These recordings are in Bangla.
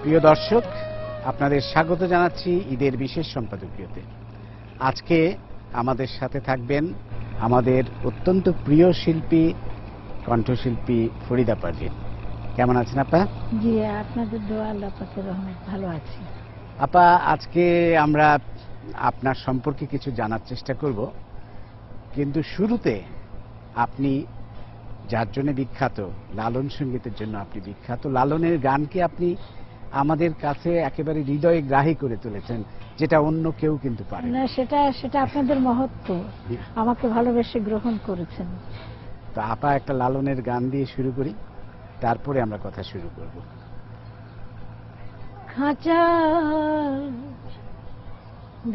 প্রিয় দর্শক, আপনাদের স্বাগত জানাচ্ছি ঈদের বিশেষ সম্পাদকীয়তে। আজকে আমাদের সাথে থাকবেন আমাদের অত্যন্ত প্রিয় শিল্পী, কণ্ঠশিল্পী ফরিদা পারভীন। কেমন আছেন আপা? জি, আপনাদের দোয়া আল্লাহ পাকের রহমতে ভালো আছি। আপা, আজকে আমরা আপনার সম্পর্কে কিছু জানার চেষ্টা করব, কিন্তু শুরুতে আপনি যার জন্য বিখ্যাত, লালন সঙ্গীতের জন্য আপনি বিখ্যাত, লালনের গানকে আপনি আমাদের কাছে একেবারে হৃদয়ে গ্রাহী করে তুলেছেন, যেটা অন্য কেউ কিন্তু পারে না। সেটা আপনাদের মহত্ব, আমাকে ভালোবেসে গ্রহণ করেছেন। তো আপা, একটা লালনের গান দিয়ে শুরু করি, তারপরে আমরা কথা শুরু করব। খাঁচার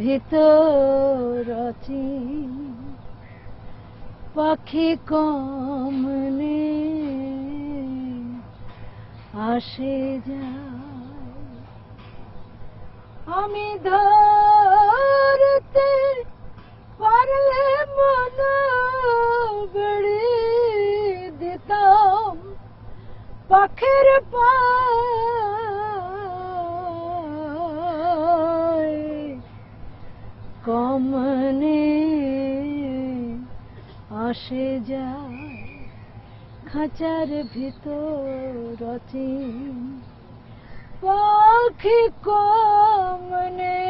ভিতর পাখি কমনে আসে যায়, আমি ধরতে পারলে মন বেড়ে দিতাম পাখির পায়, কমনে আসে যায় খাঁচার ভিতর পাখি কমনে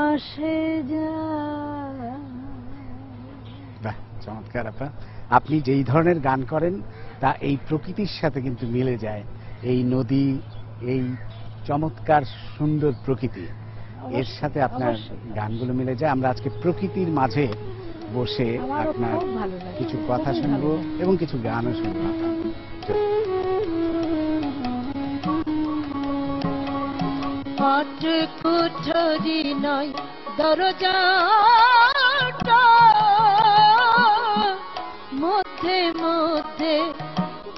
আসে যায়। বাহ, চমৎকার আপা। আপনি যেই ধরনের গান করেন তা এই প্রকৃতির সাথে কিন্তু মিলে যায়। এই নদী, এই চমৎকার সুন্দর প্রকৃতি, এর সাথে আপনার গানগুলো মিলে যায়। আমরা আজকে প্রকৃতির মাঝে বসে আপনার কিছু কথা শুনবো এবং কিছু গানও শুনবো। কুঠরি নয় দরজাটা, মধ্যে মধ্যে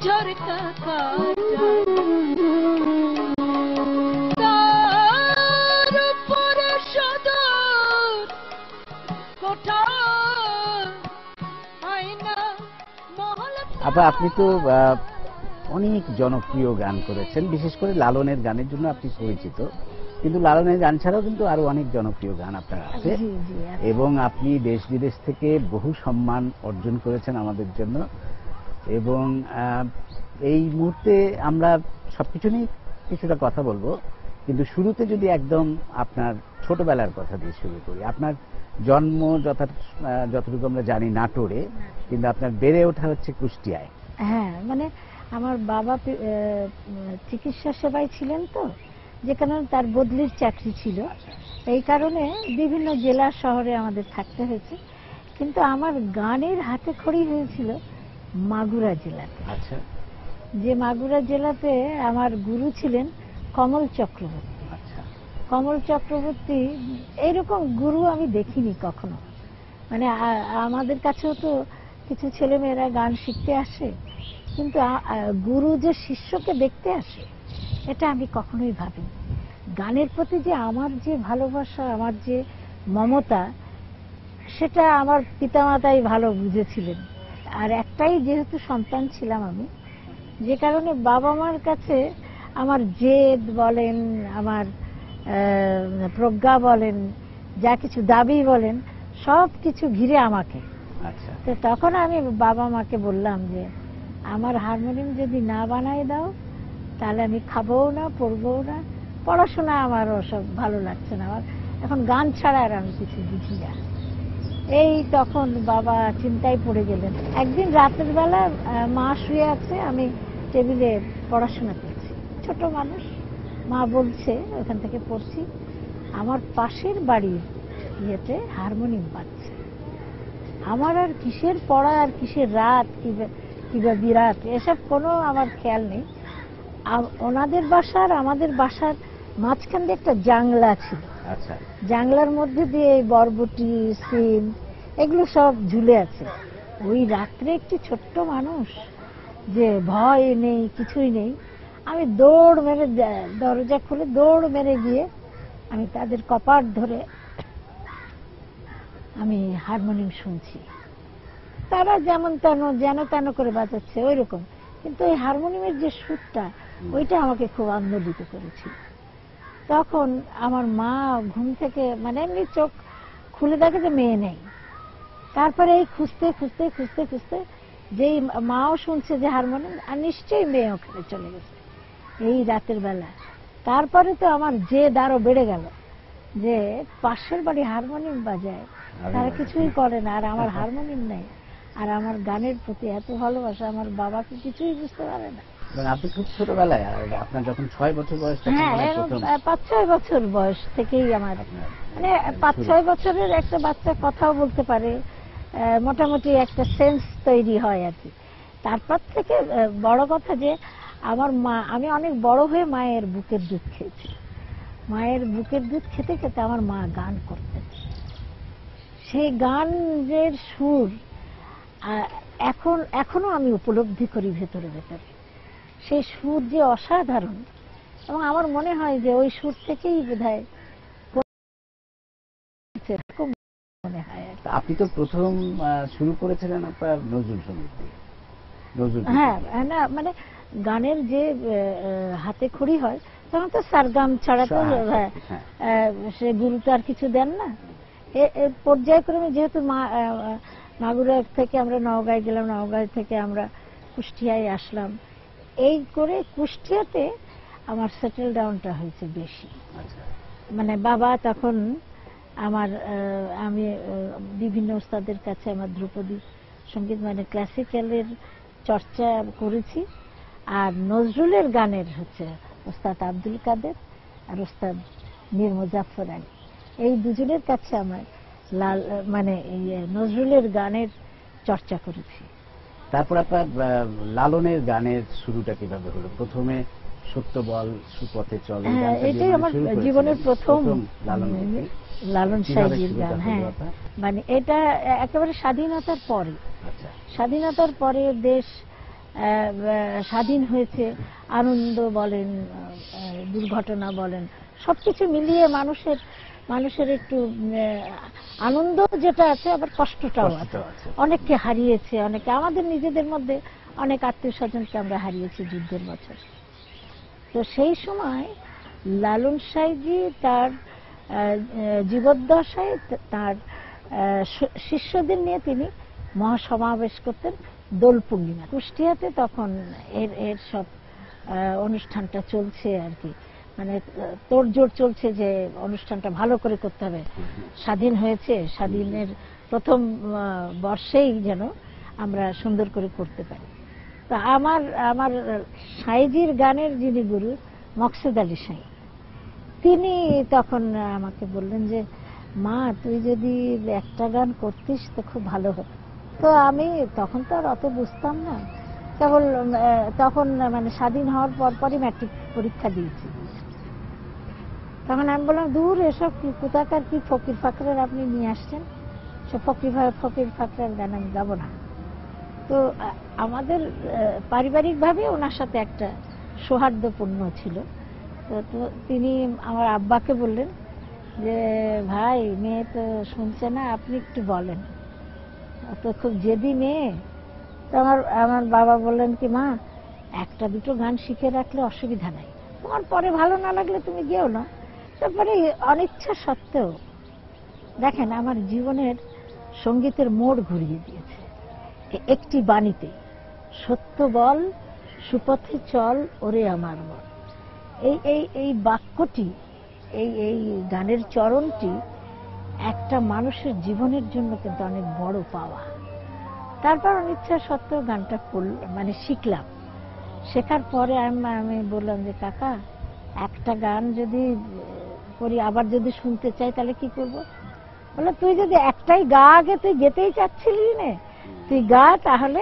ঝরকা কাটা, তার উপরে সদর কোঠা আয়না মহল। আপা, আপনি তো অনেক জনপ্রিয় গান করেছেন, বিশেষ করে লালনের গানের জন্য আপনি পরিচিত, কিন্তু লালনের গান ছাড়াও কিন্তু আরো অনেক জনপ্রিয় গান আপনার আছে, এবং আপনি দেশ বিদেশ থেকে বহু সম্মান অর্জন করেছেন আমাদের জন্য। এবং এই মুহূর্তে আমরা সবকিছু নিয়ে কিছুটা কথা বলবো, কিন্তু শুরুতে যদি একদম আপনার ছোটবেলার কথা দিয়ে শুরু করি। আপনার জন্ম যতটুকু আমরা জানি নাটোরে, কিন্তু আপনার বেড়ে ওঠা হচ্ছে কুষ্টিয়ায়। হ্যাঁ, মানে আমার বাবা চিকিৎসা সেবায় ছিলেন, তো যে কারণে তার বদলির চাকরি ছিল, এই কারণে বিভিন্ন জেলা শহরে আমাদের থাকতে হয়েছে। কিন্তু আমার গানের হাতে খড়ি হয়েছিল মাগুরা জেলাতে। আচ্ছা। যে মাগুরা জেলাতে আমার গুরু ছিলেন কমল চক্রবর্তী। আচ্ছা। কমল চক্রবর্তী এইরকম গুরু আমি দেখিনি কখনো। মানে আমাদের কাছেও তো কিছু ছেলেমেয়েরা গান শিখতে আসে, কিন্তু গুরু যে শিষ্যকে দেখতে আসে এটা আমি কখনোই ভাবিনি। গানের প্রতি যে আমার যে ভালোবাসা, আমার যে মমতা, সেটা আমার পিতামাতাই ভালো বুঝেছিলেন। আর একটাই যেহেতু সন্তান ছিলাম আমি, যে কারণে বাবা মার কাছে আমার জেদ বলেন, আমার প্রজ্ঞা বলেন, যা কিছু দাবি বলেন, সব কিছু ঘিরে আমাকে। আচ্ছা। তো তখন আমি বাবা মাকে বললাম যে আমার হারমোনিয়াম যদি না বানাই দাও তাহলে আমি খাবও না, পড়বও না, পড়াশোনা আমার ওসব ভালো লাগছে না, আমার এখন গান ছাড়া আর আমি কিছু বুঝি না। এই তখন বাবা চিন্তায় পড়ে গেলেন। একদিন রাতের বেলা মা শুয়ে আছে, আমি টেবিলে পড়াশোনা করছি, ছোট মানুষ, মা বলছে ওখান থেকে পড়ছি, আমার পাশের বাড়ির ইয়েতে হারমোনিয়াম বাজছে। আমার আর কিসের পড়া আর কিসের রাত কিবা বিরাট এসব কোনো আমার খেয়াল নেই। ওনাদের বাসার আমাদের বাসার মাঝখান দিয়ে একটা জাংলা ছিল। আচ্ছা। জাংলার মধ্যে দিয়ে বরবটি, সিম এগুলো সব ঝুলে আছে। ওই রাত্রে একটি ছোট্ট মানুষ, যে ভয় নেই, কিছুই নেই, আমি দৌড় মেরে দরজা খুলে দৌড় মেরে গিয়ে আমি তাদের কপাট ধরে আমি হারমোনিয়াম শুনছি। তারা যেন তেন করে বাজাচ্ছে ওই রকম, কিন্তু এই হারমোনিয়ামের যে সুরটা ওইটা আমাকে খুব আন্দোলিত করেছিল। তখন আমার মা ঘুম থেকে মানে এমনি চোখ খুলে দেখে যে মেয়ে নেই। তারপরে এই খুঁজতে খুঁজতে খুঁজতে খুঁজতে যেই মাও শুনছে যে হারমোনিয়াম, আর নিশ্চয়ই মেয়ে ওখানে চলে গেছে এই রাতের বেলা। তারপরে তো আমার জেদ আরো বেড়ে গেল যে পাশের বাড়ি হারমোনিয়াম বাজায়, তারা কিছুই করে না, আর আমার হারমোনিয়াম নেই, আর আমার গানের প্রতি এত ভালোবাসা, আমার বাবাকে কিছুই বুঝতে পারে না। আপনি খুব ছোটবেলায়, আপনার যখন 6 বছর বয়স, হ্যাঁ 5-6 বছর বয়স থেকেই আমার মানে 5-6 বছরের একটা বাচ্চা কথাও বলতে পারে, মোটামুটি একটা সেন্স তৈরি হয় আর কি। তারপর থেকে বড় কথা যে আমার মা, আমি অনেক বড় হয়ে মায়ের বুকের দুধ খেয়েছি। মায়ের বুকের দুধ খেতে খেতে আমার মা গান করতেন। সেই গানের সুর এখনো আমি উপলব্ধি করি ভেতরে ভেতরে। সেই সুর যে অসাধারণ, এবং আমার মনে হয় যে ওই সুর থেকেই বোধহয় মনে হয়। আপনি তো প্রথম শুরু করেছিলেন আপনার নজরুল সঙ্গীত দিয়ে। হ্যাঁ না, মানে গানের যে হাতে খড়ি হয় তখন তো সারগাম ছাড়া তো সে গুরু তো আর কিছু দেন না। পর্যায়ক্রমে যেহেতু মাগুরা থেকে আমরা নওগাঁয় গেলাম, নওগাঁ থেকে আমরা কুষ্টিয়ায় আসলাম, এই করে কুষ্টিয়াতে আমার সেটেল ডাউনটা হয়েছে বেশি। মানে বাবা তখন আমার, আমি বিভিন্ন ওস্তাদের কাছে আমার ধ্রুপদী সঙ্গীত মানে ক্লাসিক্যালের চর্চা করেছি, আর নজরুলের গানের হচ্ছে ওস্তাদ আব্দুল কাদের আর ওস্তাদ মীর মুজাফফর আলী, এই দুজনের কাছে আমার মানে নজরুলের গানের চর্চা করেছি। তারপর আপনার লালনের গানের শুরুটা কিভাবে হলো? প্রথমে সত্য বল সুপথে চল, এটাই আমার জীবনের প্রথম লালন সাহেবের গান। হ্যাঁ, মানে এটা একেবারে স্বাধীনতার পরে, স্বাধীনতার পরে দেশ স্বাধীন হয়েছে, আনন্দ বলেন দুর্ঘটনা বলেন সবকিছু মিলিয়ে মানুষের একটু আনন্দ যেটা আছে, আবার কষ্টটাও আছে। অনেককে হারিয়েছে, অনেকে, আমাদের নিজেদের মধ্যে অনেক আত্মীয় স্বজনকে আমরা হারিয়েছি যুদ্ধের বছর। তো সেই সময় লালন সাহেবজি তার জীবদ্দশায় তার শিষ্যদের নিয়ে তিনি মহাসমাবেশ করতেন দোল পূর্ণিমা কুষ্টিয়াতে। তখন এর সব অনুষ্ঠানটা চলছে আর কি, মানে তোড়জোড় চলছে যে অনুষ্ঠানটা ভালো করে করতে হবে, স্বাধীন হয়েছে, স্বাধীনের প্রথম বর্ষেই যেন আমরা সুন্দর করে করতে পারি। তা আমার সাইজির গানের যিনি গুরু মকসুদ আলী সাই, তিনি তখন আমাকে বললেন যে মা তুই যদি একটা গান করতিস তো খুব ভালো হতো। তো আমি তখন তো আর অত বুঝতাম না, কেবল তখন মানে স্বাধীন হওয়ার পরপরই ম্যাট্রিক পরীক্ষা দিয়েছি। তখন আমি বললাম দূর এসব কি কোথাকার কি ফকির ফাকরের আপনি নিয়ে আসছেন, সব ফকির ফাকরের গান আমি গাবো না। তো আমাদের পারিবারিকভাবে ওনার সাথে একটা সৌহার্দ্যপূর্ণ ছিল। তো তিনি আমার আব্বাকে বললেন যে ভাই মেয়ে তো শুনছে না, আপনি একটু বলেন, তো খুব জেদি মেয়ে। তো আমার বাবা বললেন কি মা একটা দুটো গান শিখে রাখলে অসুবিধা নাই, তোমার পরে ভালো না লাগলে তুমি গেও না। তারপরে অনিচ্ছা সত্ত্বেও দেখেন আমার জীবনের সঙ্গীতের মোড় ঘুরিয়ে দিয়েছে একটি বাণীতে, সত্য বল সুপথে চল ওরে আমার মন। এই বাক্যটি, এই গানের চরণটি একটা মানুষের জীবনের জন্য কিন্তু অনেক বড় পাওয়া। তারপর অনিচ্ছা সত্ত্বেও গানটা মানে শিখলাম। শেখার পরে আমি বললাম যে কাকা একটা গান যদি করি আবার যদি শুনতে চাই তাহলে কি করব? বলে তুই যদি একটাই গা, আগে তুই গেতেই চাচ্ছিলি না, তুই গা, তাহলে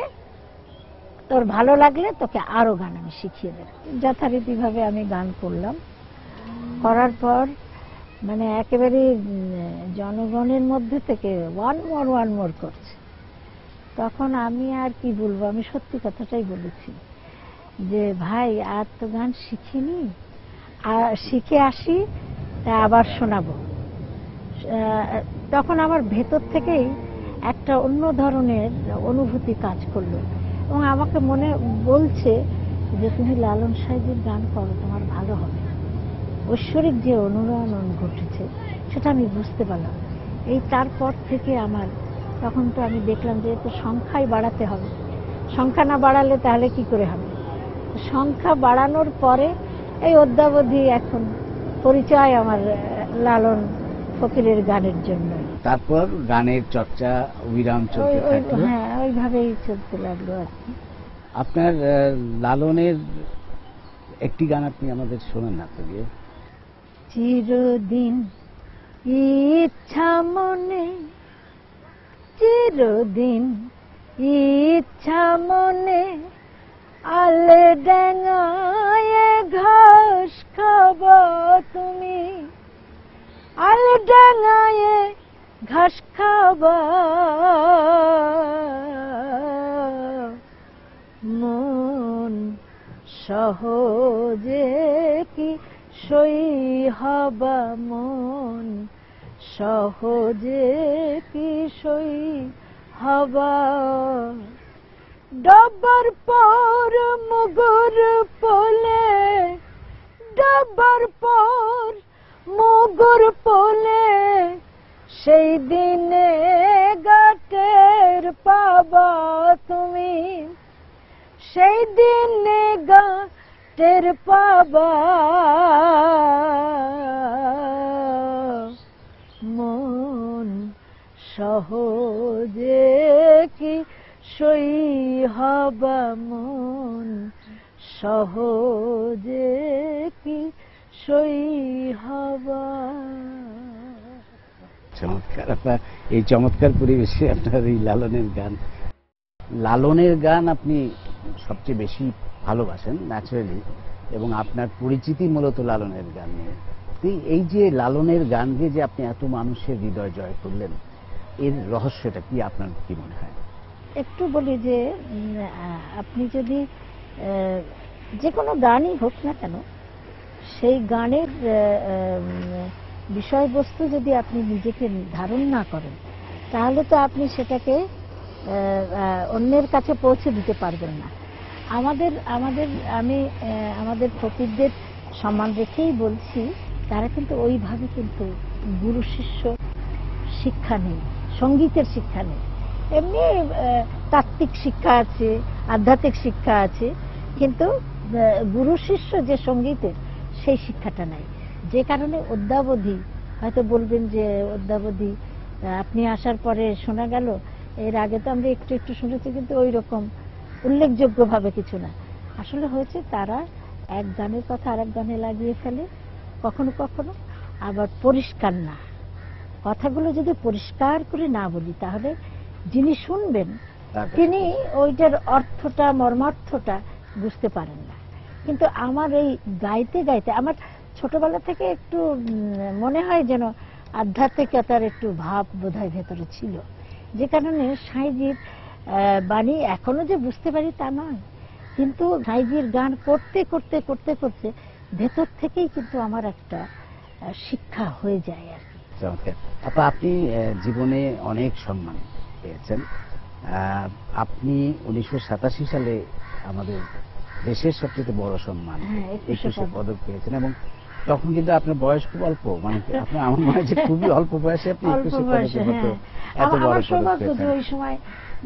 তোর ভালো লাগলে তোকে আরো গান আমি শিখিয়ে দেব। যথারীতি ভাবে আমি গান করলাম, করার পর মানে একেবারে জনগণের মধ্যে থেকে ওয়ান মোর করছে। তখন আমি আর কি বলবো, আমি সত্যি কথাটাই বলেছি যে ভাই আর তো গান শিখিনি, আর শিখে আসি তা আবার শোনাবো। তখন আমার ভেতর থেকেই একটা অন্য ধরনের অনুভূতি কাজ করলো এবং আমাকে মনে বলছে যে তুমি লালন সাহেবের গান করো, তোমার ভালো হবে। ঐশ্বরিক যে অনুরণন ঘটেছে সেটা আমি বুঝতে পারলাম। এই তারপর থেকে আমার, তখন তো আমি দেখলাম যে তো সংখ্যাই বাড়াতে হবে, সংখ্যা না বাড়ালে তাহলে কি করে হবে। সংখ্যা বাড়ানোর পরে এই অদ্যাবধি এখন পরিচয় আমার লালন ফকিরের গানের জন্য। তারপর গানের চর্চা অবিরাম চলতে থাকলো। হ্যাঁ, ওইভাবেই চলতে লাগলো আর কি। আপনার লালনের একটি গান আপনি আমাদের শোনেন না তো গিয়ে? চিরদিন ইচ্ছা মনে, চিরদিন ইচ্ছা মনে, আলে ডাঙায় ঘাস খাবা তুমি, আলে ডাঙায় ঘাস খাবা, মন সহজে কি সই হবা, মন সহজে কি সই হবা, ডবার পর মুগুর পোলে, ডবার পর মুগুর পোলে, সেই দিনে গাটের পাবা তুমি, সেই দিনে গাটের পাবা, মন সহজে কি সই হবা, মন সহজে কি সই হবা। চমৎকার! আপনার এই চমৎকার পরিবেশে আপনার এই লালনের গান, লালনের গান আপনি সবচেয়ে বেশি ভালোবাসেন ন্যাচারালি, এবং আপনার পরিচিতি মূলত লালনের গান নিয়ে। এই যে লালনের গান দিয়ে যে আপনি এত মানুষের হৃদয় জয় করলেন, এর রহস্যটা কি, আপনার কি মনে হয়? একটু বলি যে আপনি যদি যে কোনো গানই হোক না কেন, সেই গানের বিষয়বস্তু যদি আপনি নিজেকে ধারণ না করেন, তাহলে তো আপনি সেটাকে অন্যের কাছে পৌঁছে দিতে পারবেন না। আমি আমাদের ফকিরদের সম্মান রেখেই বলছি, তারা কিন্তু ওইভাবে কিন্তু গুরু শিষ্য শিক্ষা নেই, সঙ্গীতের শিক্ষা নেই। এমনি তাত্ত্বিক শিক্ষা আছে, আধ্যাত্মিক শিক্ষা আছে, কিন্তু গুরু শিষ্য যে সঙ্গীতের, সেই শিক্ষাটা নাই। যে কারণে অদ্যাবধি হয়তো বলবেন যে অদ্যাবধি আপনি আসার পরে শোনা গেল, এর আগে তো আমরা একটু একটু শুনেছি, কিন্তু ওই রকম উল্লেখযোগ্যভাবে কিছু না। আসলে হয়েছে তারা এক গানের কথা আরেক গানে লাগিয়ে ফেলে, কখনো কখনো আবার পরিষ্কার না। কথাগুলো যদি পরিষ্কার করে না বলি, তাহলে যিনি শুনবেন তিনি ওইটার অর্থটা, মর্মার্থটা বুঝতে পারেন না। কিন্তু আমার এই গাইতে গাইতে আমার ছোটবেলা থেকে একটু মনে হয় যেন আধ্যাত্মিকতার একটু ভাব বোধহয় ভেতরে ছিল, যে কারণে সাঁইজির বাণী এখনো যে বুঝতে পারি তা নয়, কিন্তু সাঁইজির গান করতে করতে করতে করতে ভেতর থেকেই কিন্তু আমার একটা শিক্ষা হয়ে যায় আর কি। আপা, আপনি জীবনে অনেক সম্মান পেয়েছেন। আপনি 1987 সালে আমাদের দেশের সবচেয়ে বড় সম্মান 21 পদক পেয়েছেন, এবং তখন কিন্তু আপনার বয়স খুব অল্প, মানে আপনার আমার মনে হয় যে খুবই অল্প বয়সে আপনি 21 পদকের মতো এত বড় পদক পেয়েছেন। ওই সময়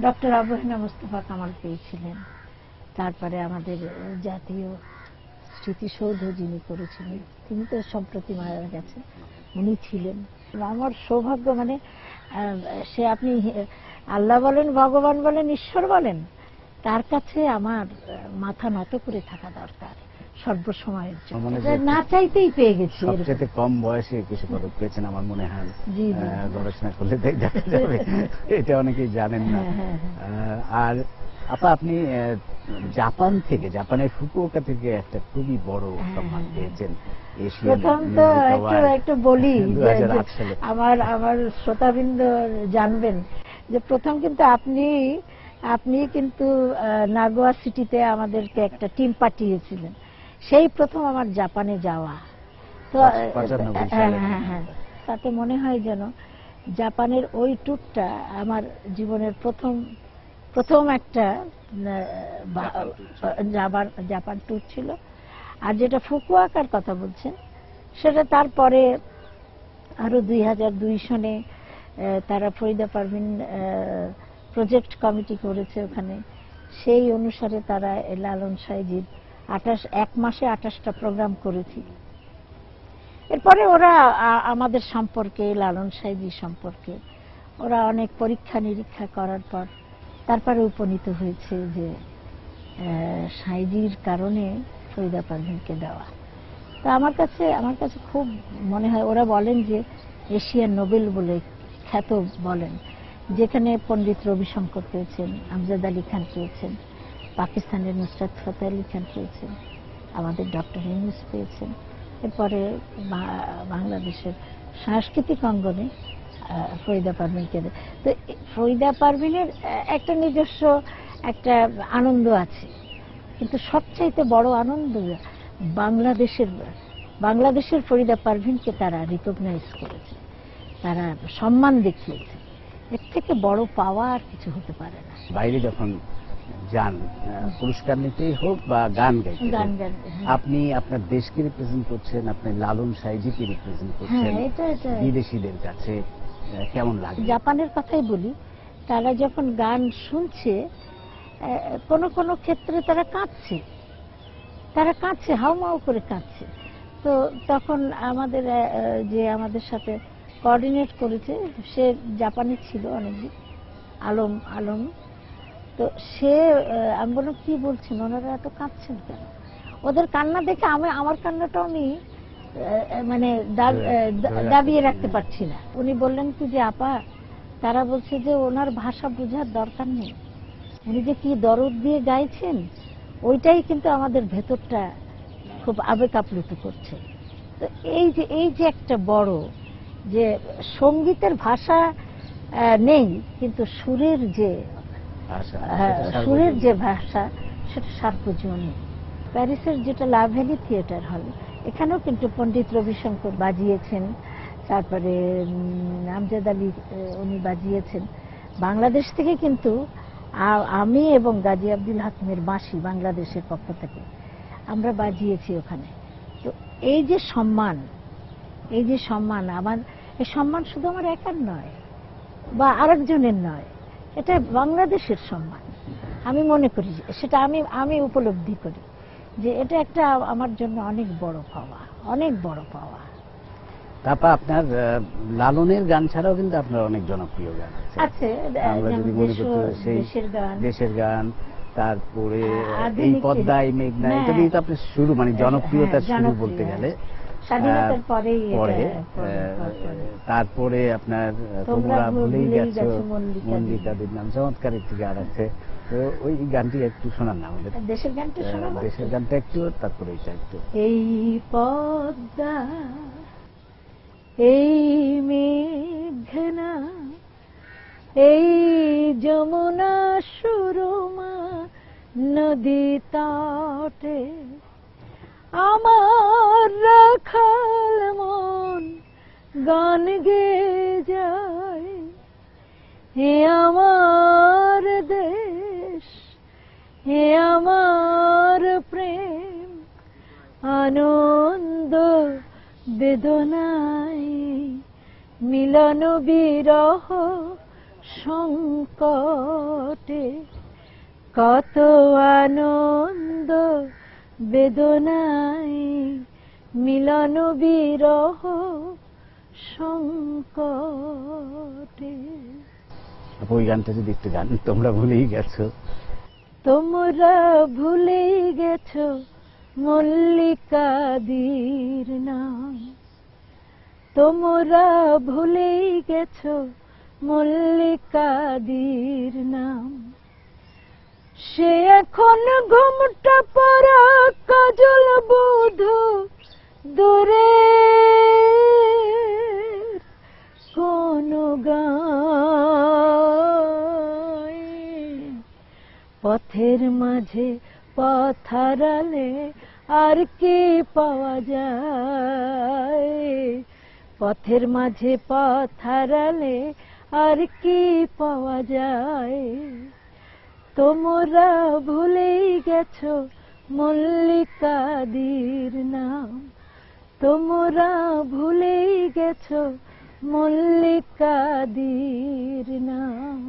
ডক্টর আবু হেনা মোস্তফা কামাল পেয়েছিলেন, তারপরে আমাদের জাতীয় স্মৃতিসৌধ যিনি করেছিলেন, তিনি তো সম্প্রতি মারা গেছেন, উনি ছিলেন। আমার সৌভাগ্য, মানে সে আপনি আল্লাহ বলেন, ভগবান বলেন, ঈশ্বর বলেন, তার কাছে আমার মাথা নত করে থাকা দরকার সর্বসময়ের জন্য। না চাইতেই পেয়ে গেছি। সবচেয়ে কম বয়সে 21 পদক পেয়েছেন আমার মনে হয়, গবেষণা করলে দেখা যাবে, এটা অনেকেই জানেন না। আর আপা, আপনি জাপান থেকে, জাপানের ফুকুওকা থেকে একটা খুবই বড় সম্মান পেয়েছেন, প্রথম তো একটু বলি, আমার শ্রোতাবৃন্দ জানবেন যে প্রথম কিন্তু আপনি কিন্তু নাগোয়া সিটিতে আমাদেরকে একটা টিম পাঠিয়েছিলেন, সেই প্রথম আমার জাপানে যাওয়া। তো হ্যাঁ, তাতে মনে হয় যেন জাপানের ওই ট্যুরটা আমার জীবনের প্রথম একটা জাপান ট্যুর ছিল। আর যেটা ফুকুওকার কথা বলছেন সেটা তারপরে আরো 2002 সনে তারা ফরিদা পারভিন প্রজেক্ট কমিটি করেছে ওখানে। সেই অনুসারে তারা লালন সাইজির 1 মাসে 28টা প্রোগ্রাম করেছি। এরপরে ওরা আমাদের সম্পর্কে, লালন সাইজি সম্পর্কে ওরা অনেক পরীক্ষা নিরীক্ষা করার পর তারপরে উপনীত হয়েছে যে সাইজির কারণে ফরিদা পারভিনকে দেওয়া। তা আমার কাছে খুব মনে হয়, ওরা বলেন যে এশিয়ান নোবেল বলে খ্যাত বলেন, যেখানে পণ্ডিত রবিশঙ্কর পেয়েছেন, আমজাদ আলী খান পেয়েছেন, পাকিস্তানের নুসরাত ফতেহ আলী খান পেয়েছেন, আমাদের ডক্টর ইউনূস পেয়েছেন। এরপরে বাংলাদেশের সাংস্কৃতিক অঙ্গনে ফরিদা পারভিনকে। তো ফরিদা পারভিনের একটা নিজস্ব একটা আনন্দ আছে, কিন্তু সবচাইতে বড় আনন্দ বাংলাদেশের ফরিদা পারভিনকে তারা রিকগনাইজ করেছে, তারা সম্মান দেখিয়েছে। এর থেকে বড় পাওয়া আর কিছু হতে পারে না। বাইরে যখন যান পুরস্কার নিতেই হোক বা গান গাইতে, আপনি আপনার দেশকে রিপ্রেজেন্ট করছেন, আপনি লালন সাইজিকে রিপ্রেজেন্ট করছেন বিদেশিদের কাছে, কেমন লাগে? জাপানের কথাই বলি, তারা যখন গান শুনছে কোন ক্ষেত্রে তারা কাঁদছে, হাউমাউ করে কাঁদছে। তো তখন আমাদের সাথে কোঅর্ডিনেট করেছে, সে জাপানে ছিল অনেকদিন, আলম। তো আমি বললাম কি বলছেন, ওনারা এত কাঁদছেন কেন? ওদের কান্না দেখে আমার কান্নাটাও আমি মানে দাবিয়ে রাখতে পারছি না। উনি বললেন কি যে আপা, তারা বলছে যে ওনার ভাষা বোঝার দরকার নেই, উনি যে কি দরদ দিয়ে গাইছেন ওইটাই কিন্তু আমাদের ভেতরটা খুব আবেগ আপ্লুত করছে। তো এই যে একটা বড় যে সঙ্গীতের ভাষা নেই, কিন্তু সুরের যে ভাষা সেটা সার্বজনীন। প্যারিসের যেটা লা ভ্যালি থিয়েটার হল, এখানেও কিন্তু পণ্ডিত রবিশঙ্কর বাজিয়েছেন, তারপরে আমজাদ আলী উনি বাজিয়েছেন। বাংলাদেশ থেকে কিন্তু আমি এবং গাজী আব্দুল হাকিমের বাঁশি বাংলাদেশের পক্ষ থেকে আমরা বাজিয়েছি ওখানে। তো এই যে সম্মান আমার, এই সম্মান শুধু আমার একার নয় বা আরেকজনের নয়, এটা বাংলাদেশের সম্মান। আমি মনে করি সেটা আমি উপলব্ধি করি যে এটা একটা আমার জন্য অনেক বড় পাওয়া। তারপর আপনার লালনের গান ছাড়াও কিন্তু আপনার অনেক জনপ্রিয় গান আছে। আমরা যদি মনে করতে সেই দেশের গান, তারপরে এই পদ্মায় মেঘনা, এটা দিয়ে তো আপনার শুরু, মানে জনপ্রিয়তার শুরু বলতে গেলে স্বাধীনতার পরে। তারপরে আপনার তোমরা ভুলেই গেছো মল্লিকাদের নাম, চমৎকার একটি গান আছে। তো ওই গানটি একটু শোনান না আমাদের, দেশের গানটা একটু, তারপরে এইটা একটু। এই পদ্মা, এই মেঘনা, এই যমুনা সুরমা নদী তটে আমার রাখাল মন গান গেয়ে যায়। হে আমার দেশ, হে আমার প্রেম, আনন্দ বেদনায় মিলন বিরহ সংকটে, কত আনন্দ বেদনায় মিলন বিরহ সংকটে। ওই গানটা যদি একটু গান, তোমরা ভুলেই গেছো, তোমরা ভুলেই গেছো মল্লিকাদির নাম, তোমরা ভুলেই গেছো মল্লিকাদির নাম। সে এখন ঘুমটা পরা কাজল বধূ দূরে কোন গায়, পথের মাঝে পথ হারালে আর কি পাওয়া যায়, পথের মাঝে পথ হারালে আর কি পাওয়া যায়। তোমরা ভুলেই গেছো মল্লিকাদির নাম, তোমরা ভুলেই গেছো মল্লিকাদির নাম।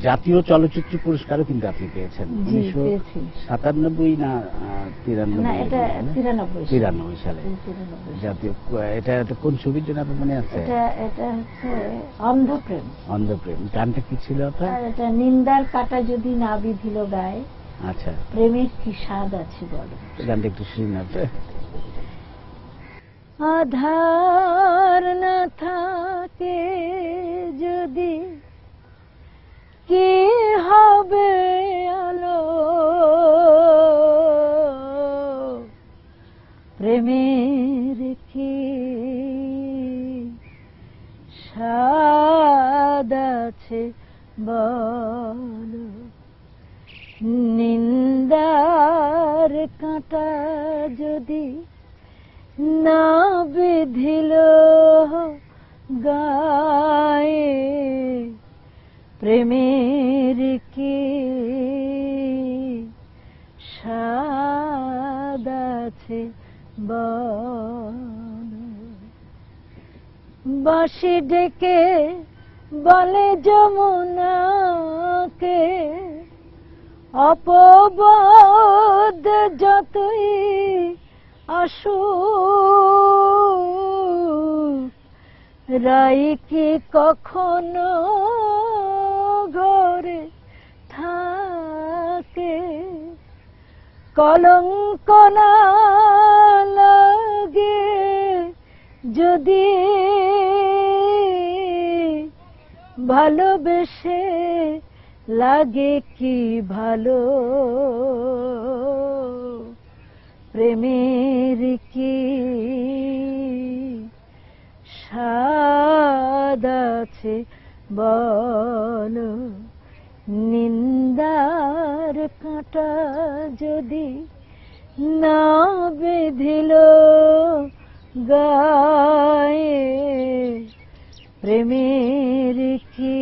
জাতীয় চলচ্চিত্র পুরস্কারও কিন্তু আপনি পেয়েছেন জি, পেয়েছি। 1997 না 93? না, এটা 93 সালে জাতীয়। এটা কোন ছবির জন্য আপনার মনে আছে? এটা হচ্ছে অন্ধপ্রেম। অন্ধপ্রেম। গানটা কি ছিল আপনার? আর এটা নিন্দার কাটা যদি না বিধিল গায়ে, আচ্ছা, প্রেমের কি স্বাদ আছে বলো। গানটা একটু শুনুন আপনি। আধার না থাকে যদি কি হবে আলো, প্রেমের কি স্বাদ আছে বলো। নিন্দার কাঁটা যদি না বিধিল গায়ে, প্রেমের কি স্বাদ আছে বলো। বাঁশি ডেকে বলে যমুনাকে, অপবাদ যতই আসুক, রাই কি কখনো ঘরে থাকে। কলঙ্ক না লাগে যদি ভালোবেসে লাগে কি ভালো, প্রেমের কি স্বাদ আছে বলো। নিন্দার কাঁটা যদি না বিধিল গায়ে, প্রেমের কি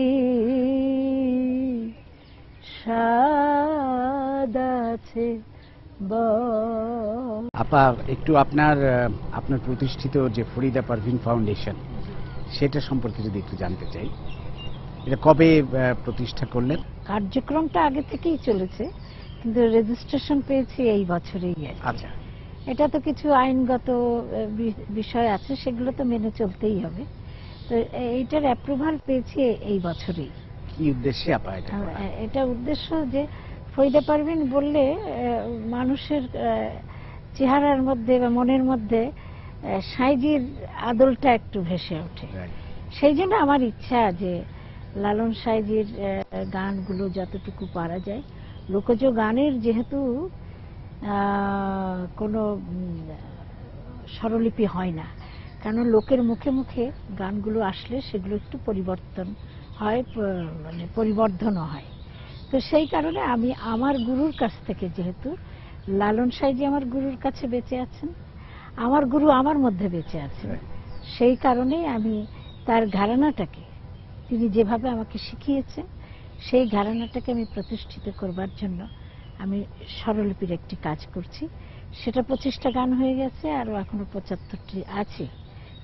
স্বাদ আছে বলো। আপা, একটু আপনার প্রতিষ্ঠিত যে ফরিদা পারভিন ফাউন্ডেশন, সেটা সম্পর্কে যদি একটু জানতে চাই। এটা কবে প্রতিষ্ঠা করলেন? কার্যক্রমটা আগে থেকেই চলেছে, কিন্তু রেজিস্ট্রেশন পেয়েছি এই বছরেই। আচ্ছা, এটা তো কিছু আইনগত বিষয় আছে, সেগুলো তো মেনে চলতেই হবে। তো এইটার অ্যাপ্রুভাল পেয়েছি এই বছরেই। কি উদ্দেশ্যে আপা এটা? এটা উদ্দেশ্য যে ফরিদা পারভিন বললে মানুষের চেহারার মধ্যে বা মনের মধ্যে সাইজির আদলটা একটু ভেসে ওঠে। সেই জন্য আমার ইচ্ছা যে লালন সাইজির গানগুলো যতটুকু পারা যায়, লোকজ গানের যেহেতু কোনো স্বরলিপি হয় না, কারণ লোকের মুখে মুখে গানগুলো আসলে সেগুলো একটু পরিবর্তন হয়, মানে পরিবর্ধনও হয়। তো সেই কারণে আমি আমার গুরুর কাছ থেকে, যেহেতু লালন সাইজি আমার গুরুর কাছে বেঁচে আছেন, আমার গুরু আমার মধ্যে বেঁচে আছেন, সেই কারণেই আমি তার ঘরানাটাকে, তিনি যেভাবে আমাকে শিখিয়েছেন, সেই ঘরানাটাকে আমি প্রতিষ্ঠিত করবার জন্য আমি স্বরলিপির একটি কাজ করছি। সেটা 25টা গান হয়ে গেছে, আরো এখনো 75টি আছে,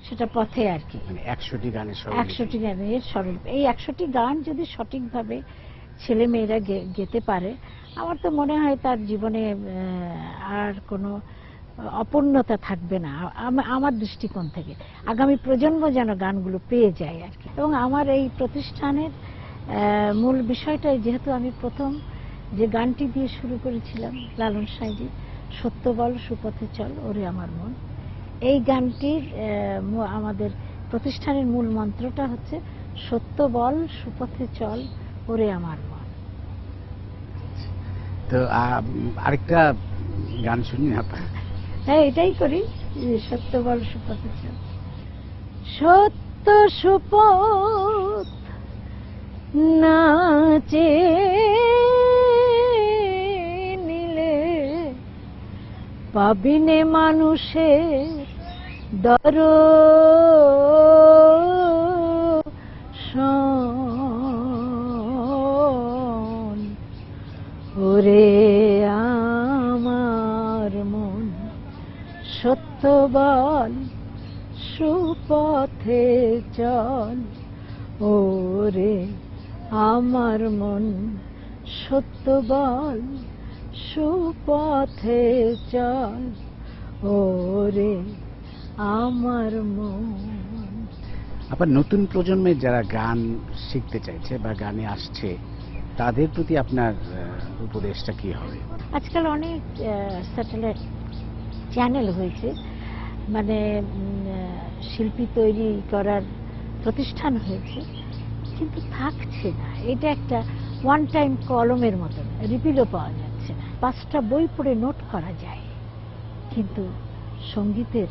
সেটা পথে আর কি। 100টি গানের 100টি গানের স্বরলিপি। এই 100টি গান যদি সঠিকভাবে ছেলে মেয়েরা গেতে পারে, আমার তো মনে হয় তার জীবনে আর কোনো অপূর্ণতা থাকবে না, আমার দৃষ্টিকোণ থেকে। আগামী প্রজন্ম যেন গানগুলো পেয়ে যায় আর কি। এবং আমার এই প্রতিষ্ঠানের মূল বিষয়টাই, যেহেতু আমি প্রথম যে গানটি দিয়ে শুরু করেছিলাম লালন সাইজি, সত্য বল সুপথে চল ওরে আমার মন, এই গানটির আমাদের প্রতিষ্ঠানের মূল মন্ত্রটা হচ্ছে সত্য বল সুপথে চল ওরে আমার মন। তো আরেকটা গান শুনি আপা। হ্যাঁ, এটাই করি, সত্য বল সুপথে চল। সত্য সুপথ নাচে নিলে পাবিনে মানুষের দর্শন, ওরে আমার মন সত্য বল, সুপথে চল। ওরে আমার মন সত্য বল, সুপথে চল। ওরে আমার মন। আবার নতুন প্রজন্মের যারা গান শিখতে চাইছে বা গানে আসছে, তাদের প্রতি আপনার উপদেশটা কি হবে? আজকাল অনেক স্যাটেলাইট চ্যানেল হয়েছে, মানে শিল্পী তৈরি করার প্রতিষ্ঠান হয়েছে, কিন্তু থাকছে না। এটা একটা ওয়ান টাইম কলমের মতন, রিপিলও পাওয়া যাচ্ছে না। 5টা বই পড়ে নোট করা যায়, কিন্তু সঙ্গীতের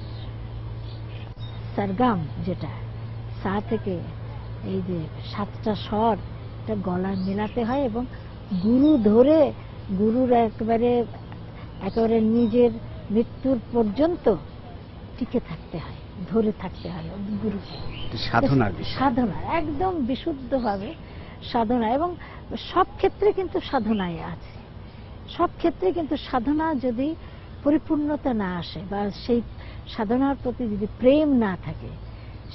সারগাম, যেটা সা থেকে এই যে 7টা স্বর, এটা গলায় মেলাতে হয় এবং গুরু ধরে, গুরুর একেবারে নিজের মৃত্যুর পর্যন্ত টিকে থাকতে হয়, ধরে থাকতে হয় গুরুকে। সাধনা একদম বিশুদ্ধভাবে সাধনা, এবং সব ক্ষেত্রে কিন্তু সাধনায় আছে। সব ক্ষেত্রে কিন্তু সাধনা যদি পরিপূর্ণতা না আসে, বা সেই সাধনার প্রতি যদি প্রেম না থাকে,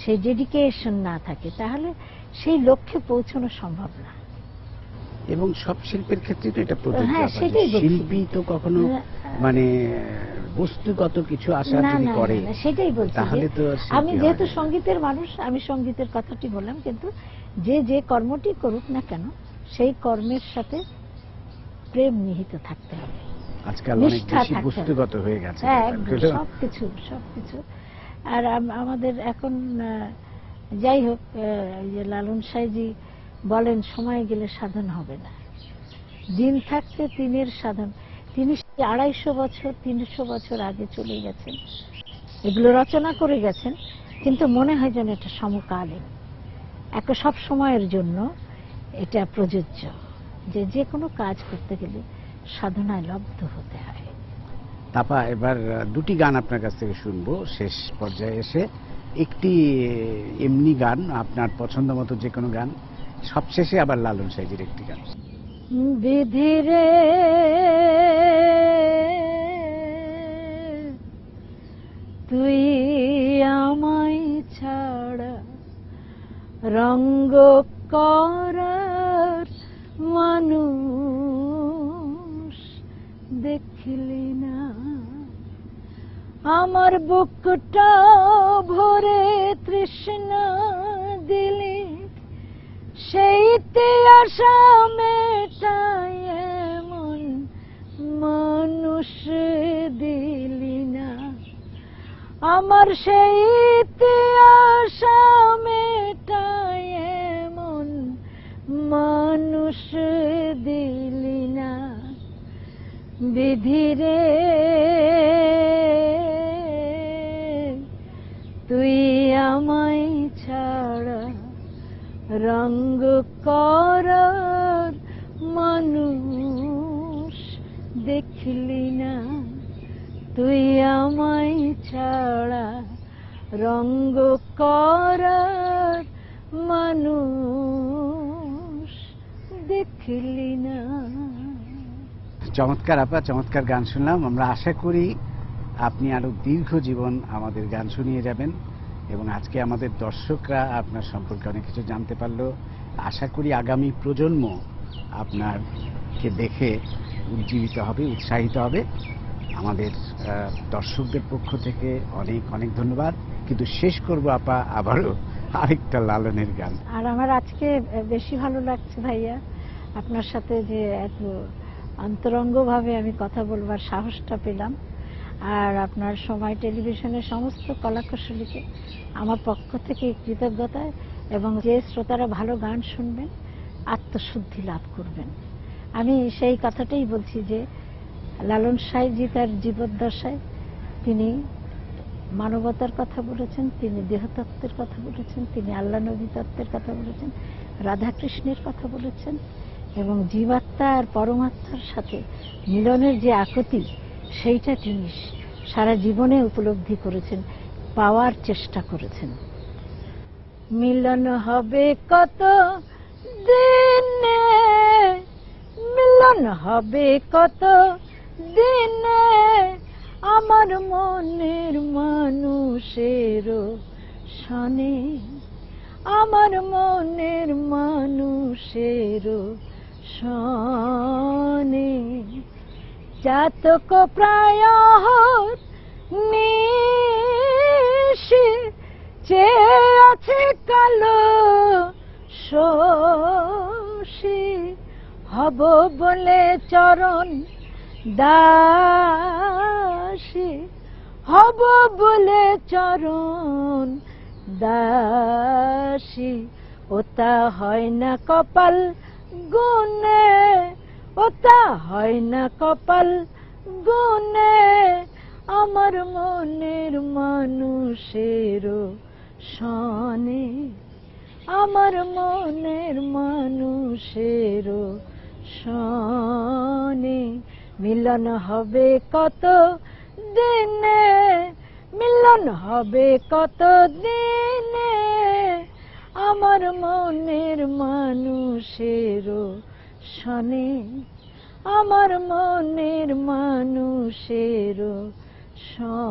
সেই ডেডিকেশন না থাকে, তাহলে সেই লক্ষ্যে পৌঁছানো সম্ভব না। এবং সব শিল্পের ক্ষেত্রে তো এটা প্রযোজ্য। হ্যাঁ, সেটাই বলছি। শিল্পী তো কখনো মানে বস্তুগত কিছু আশা যদি করে, সেটাই বলছি। তাহলে তো আমি যেহেতু সঙ্গীতের মানুষ, আমি সঙ্গীতের কথাটি বললাম, কিন্তু যে কর্মটি করুক না কেন, সেই কর্মের সাথে প্রেম নিহিত থাকতে হবে। আজকাল অনেক বেশি বস্তুগত হয়ে গেছে। হ্যাঁ, সবকিছু। আর আমাদের এখন, যাই হোক, যে লালন সাঁইজি বলেন, সময় গেলে সাধন হবে না, দিন থাকতে তিনের সাধন। তিনি 250 বছর 300 বছর আগে চলে গেছেন, এগুলো রচনা করে গেছেন, কিন্তু মনে হয় যেন এটা সমকালীন, একটা সব সময়ের জন্য এটা প্রযোজ্য, যে কোনো কাজ করতে গেলে সাধনায় লব্ধ হতে হয়। তাপা, এবার দুটি গান আপনার কাছ থেকে শুনবো শেষ পর্যায়ে এসে। একটি এমনি গান, আপনার পছন্দ মতো যে কোনো গান, সবশেষে আবার লালন সাঁইজির একটি গান। বিধিরে তুই আমায় ছাড়া রঙ্গ করার মানুষ দেখলি না, আমার বুকটা ভরে তৃষ্ণা দিলি, সেইতে আশা মেটায় এমন মানুষ দিলি না, আমার সেইতে আশা মেটায় এমন মানুষ দিলি না। বিধিরে তুই আমায় ছাড়া রঙ্গ করার মানুষ দেখলি না, তুই আমায় ছাড়া রঙ্গ করার মানুষ দেখলি না। চমৎকার আপা, চমৎকার গান শুনলাম। আমরা আশা করি আপনি আরো দীর্ঘ জীবন আমাদের গান শুনিয়ে যাবেন, এবং আজকে আমাদের দর্শকরা আপনার সম্পর্কে অনেক কিছু জানতে পারলো। আশা করি আগামী প্রজন্ম আপনারকে দেখে উজ্জীবিত হবে, উৎসাহিত হবে। আমাদের দর্শকদের পক্ষ থেকে অনেক অনেক ধন্যবাদ। কিন্তু শেষ করব আপা আবারও আরেকটা লালনের গান। আর আমার আজকে বেশি ভালো লাগছে ভাইয়া, আপনার সাথে যে এত অন্তরঙ্গভাবে আমি কথা বলবার সাহসটা পেলাম। আর আপনার সময় টেলিভিশনের সমস্ত কলাকুশলীকে আমার পক্ষ থেকে কৃতজ্ঞতা, এবং যে শ্রোতারা ভালো গান শুনবেন আত্মশুদ্ধি লাভ করবেন। আমি সেই কথাটাই বলছি যে লালন সাঁইজি তার জীবদ্দশায় তিনি মানবতার কথা বলেছেন, তিনি দেহতত্ত্বের কথা বলেছেন, তিনি আল্লাহ নবী তত্ত্বের কথা বলেছেন, রাধাকৃষ্ণের কথা বলেছেন, এবং জীবাত্মা আর পরমাত্মার সাথে মিলনের যে আকুতি, সেইটা তিনি সারা জীবনে উপলব্ধি করেছেন, পাওয়ার চেষ্টা করেছেন। মিলন হবে কত দিনে মিলন হবে কত দিনে আমার মনের মানুষেরও সনে, আমার মনের মানুষেরও সনে। জাতক প্রায় নিশি চেয়ে আছে কালো শশী, হব বলে চরণ দাসী, হব বলে চরণ দাসী। ওটা হয় না কপাল গুনে, ওটা হয় না কপাল গুনে আমার মনের মানুষেরও সনে, আমার মনের মানুষেরও সনে। মিলন হবে কত দিনে, মিলন হবে কত দিনে আমার মনের মানুষেরও সনে, আমার মনের মানুষেরও সনে।